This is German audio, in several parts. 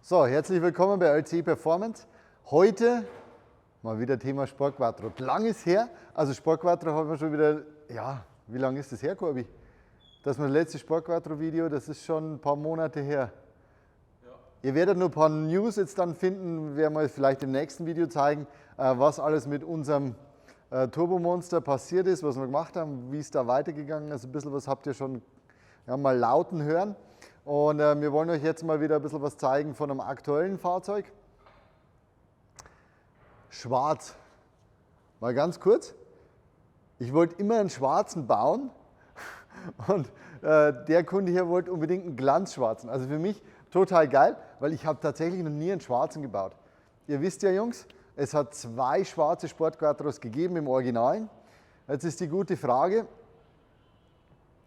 So, herzlich willkommen bei LC Performance. Heute mal wieder Thema Sportquattro. Lang ist her, also Sportquattro haben wir schon wieder, ja, wie lange ist das her, Corby? Das letzte Sportquattro-Video, das ist schon ein paar Monate her. Ja. Ihr werdet nur ein paar News jetzt dann finden, werden wir vielleicht im nächsten Video zeigen, was alles mit unserem Turbomonster passiert ist, was wir gemacht haben, wie es da weitergegangen ist. Ein bisschen was habt ihr schon mal lauten hören. Und wir wollen euch jetzt mal wieder ein bisschen was zeigen von einem aktuellen Fahrzeug. Schwarz. Mal ganz kurz. Ich wollte immer einen schwarzen bauen und der Kunde hier wollte unbedingt einen glanzschwarzen. Also für mich total geil, weil ich habe tatsächlich noch nie einen schwarzen gebaut. Ihr wisst ja, Jungs, es hat 2 schwarze Sportquattros gegeben im Originalen. Jetzt ist die gute Frage,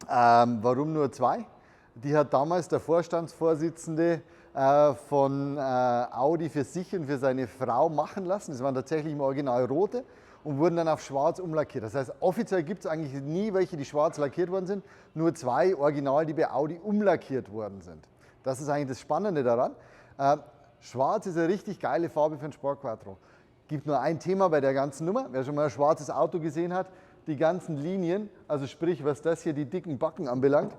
warum nur 2? Die hat damals der Vorstandsvorsitzende von Audi für sich und für seine Frau machen lassen. Das waren tatsächlich im Original rote und wurden dann auf schwarz umlackiert. Das heißt, offiziell gibt es eigentlich nie welche, die schwarz lackiert worden sind. Nur 2 Original, die bei Audi umlackiert worden sind. Das ist eigentlich das Spannende daran. Schwarz ist eine richtig geile Farbe für ein Sportquattro. Gibt nur ein Thema bei der ganzen Nummer. Wer schon mal ein schwarzes Auto gesehen hat, die ganzen Linien, also sprich, was das hier die dicken Backen anbelangt,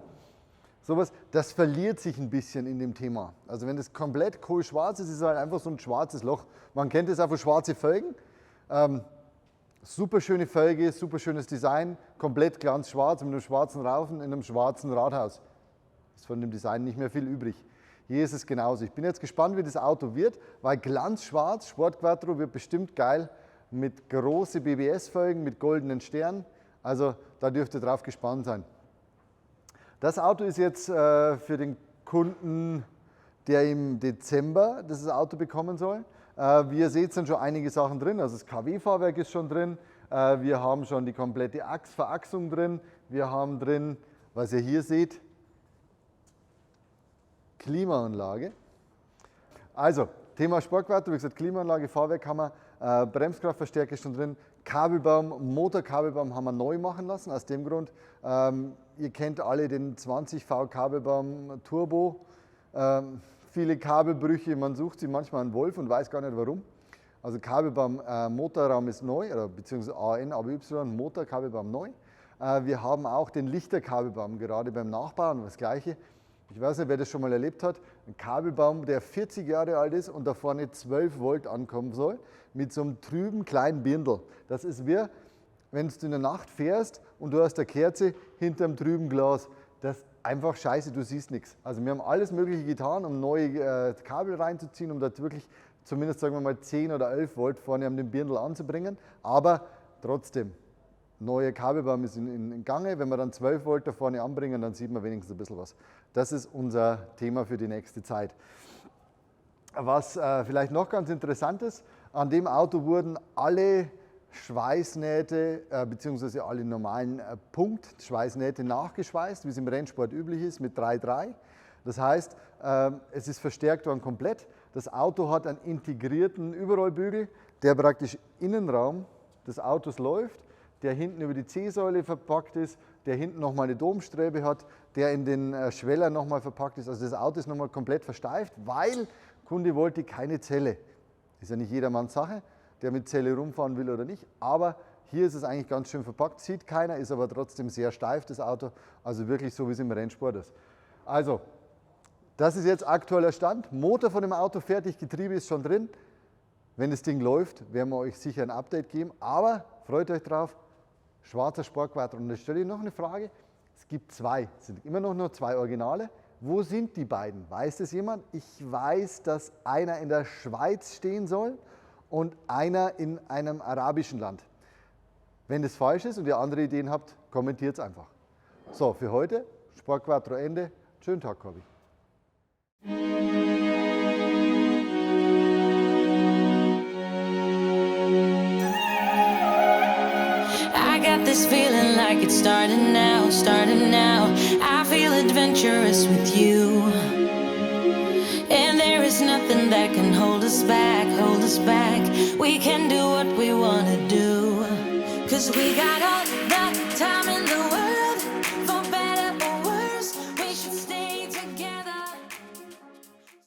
sowas, das verliert sich ein bisschen in dem Thema. Also wenn das komplett kohlschwarz ist, ist es halt einfach so ein schwarzes Loch. Man kennt es auch von schwarzen Felgen. Super schöne Felge, super schönes Design, komplett glanzschwarz mit einem schwarzen Raufen in einem schwarzen Rathaus. Ist von dem Design nicht mehr viel übrig. Hier ist es genauso. Ich bin jetzt gespannt, wie das Auto wird, weil glanzschwarz, Sportquattro wird bestimmt geil mit großen BBS-Felgen, mit goldenen Sternen. Also da dürft ihr drauf gespannt sein. Das Auto ist jetzt für den Kunden, der im Dezember das Auto bekommen soll. Wie ihr seht, sind schon einige Sachen drin. Also das KW-Fahrwerk ist schon drin. Wir haben schon die komplette Verachsung drin. Wir haben drin, was ihr hier seht, Klimaanlage. Also, Thema Sportquattro, wie gesagt, Klimaanlage, Fahrwerkkammer, Bremskraftverstärker ist schon drin. Kabelbaum, Motorkabelbaum haben wir neu machen lassen, aus dem Grund. Ihr kennt alle den 20V Kabelbaum Turbo. Viele Kabelbrüche, man sucht sie manchmal an Wolf und weiß gar nicht warum. Also Kabelbaum Motorraum ist neu, oder beziehungsweise AN, ABY, Motorkabelbaum neu. Wir haben auch den Lichterkabelbaum, gerade beim Nachbauen, das gleiche. Ich weiß nicht, wer das schon mal erlebt hat. Ein Kabelbaum, der 40 Jahre alt ist und da vorne 12 Volt ankommen soll, mit so einem trüben kleinen Birndl. Das ist wie, wenn du in der Nacht fährst und du hast eine Kerze hinterm trüben Glas. Das ist einfach scheiße, du siehst nichts. Also wir haben alles Mögliche getan, um neue Kabel reinzuziehen, um dort wirklich zumindest, sagen wir mal, 10 oder 11 Volt vorne an dem Birndl anzubringen. Aber trotzdem, neue Kabelbaum ist in Gange. Wenn wir dann 12 Volt da vorne anbringen, dann sieht man wenigstens ein bisschen was. Das ist unser Thema für die nächste Zeit. Was vielleicht noch ganz interessant ist, an dem Auto wurden alle Schweißnähte bzw. alle normalen Punktschweißnähte nachgeschweißt, wie es im Rennsport üblich ist, mit 3.3. Das heißt, es ist verstärkt worden komplett. Das Auto hat einen integrierten Überrollbügel, der praktisch Innenraum des Autos läuft, der hinten über die C-Säule verpackt ist, der hinten nochmal eine Domstrebe hat, der in den Schweller nochmal verpackt ist. Also das Auto ist nochmal komplett versteift, weil der Kunde wollte keine Zelle. Ist ja nicht jedermanns Sache, der mit Zelle rumfahren will oder nicht, aber hier ist es eigentlich ganz schön verpackt, sieht keiner, ist aber trotzdem sehr steif, das Auto, also wirklich so, wie es im Rennsport ist. Also, das ist jetzt aktueller Stand, Motor von dem Auto fertig, Getriebe ist schon drin. Wenn das Ding läuft, werden wir euch sicher ein Update geben, aber freut euch drauf, schwarzer Sportquattro. Und da stelle ich noch eine Frage, es gibt 2, es sind immer noch nur 2 Originale. Wo sind die beiden? Weiß das jemand? Ich weiß, dass einer in der Schweiz stehen soll und einer in einem arabischen Land. Wenn das falsch ist und ihr andere Ideen habt, kommentiert es einfach. So, für heute, Sportquattro Ende. Schönen Tag, Corby. I got this feeling like it's starting now, starting now. I feel adventurous with you. And there is nothing that can hold us back, hold us back. We can do what we wanna do. 'Cause 'cause we got all the time